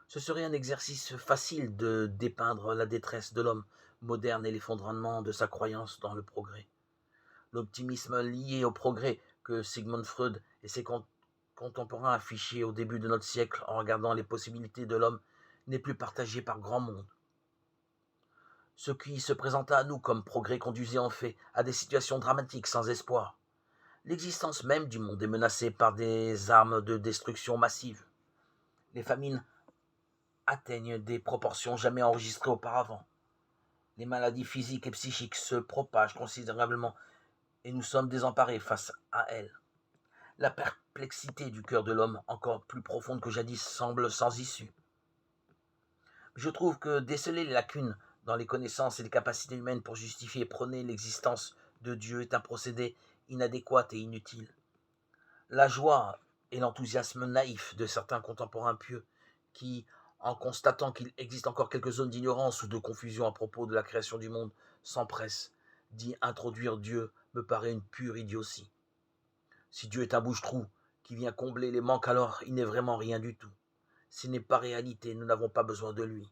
Ce serait un exercice facile de dépeindre la détresse de l'homme moderne et l'effondrement de sa croyance dans le progrès. L'optimisme lié au progrès que Sigmund Freud et ses contemporains affichaient au début de notre siècle en regardant les possibilités de l'homme n'est plus partagé par grand monde. Ce qui se présenta à nous comme progrès conduisait en fait à des situations dramatiques sans espoir. L'existence même du monde est menacée par des armes de destruction massive. Les famines atteignent des proportions jamais enregistrées auparavant. Les maladies physiques et psychiques se propagent considérablement et nous sommes désemparés face à elles. La perplexité du cœur de l'homme, encore plus profonde que jadis, semble sans issue. Je trouve que déceler les lacunes dans les connaissances et les capacités humaines pour justifier et prôner l'existence de Dieu est un procédé inadéquat et inutile. La joie et l'enthousiasme naïf de certains contemporains pieux qui, en constatant qu'il existe encore quelques zones d'ignorance ou de confusion à propos de la création du monde, s'empressent d'y introduire Dieu, me paraît une pure idiotie. Si Dieu est un bouche-trou qui vient combler les manques, alors il n'est vraiment rien du tout. S'il n'est pas réalité, nous n'avons pas besoin de lui.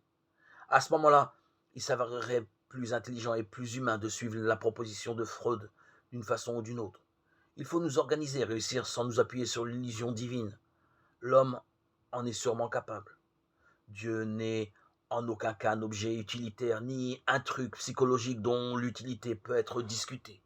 À ce moment-là, il s'avérerait plus intelligent et plus humain de suivre la proposition de Freud d'une façon ou d'une autre. Il faut nous organiser et réussir sans nous appuyer sur l'illusion divine. L'homme en est sûrement capable. Dieu n'est en aucun cas un objet utilitaire ni un truc psychologique dont l'utilité peut être discutée.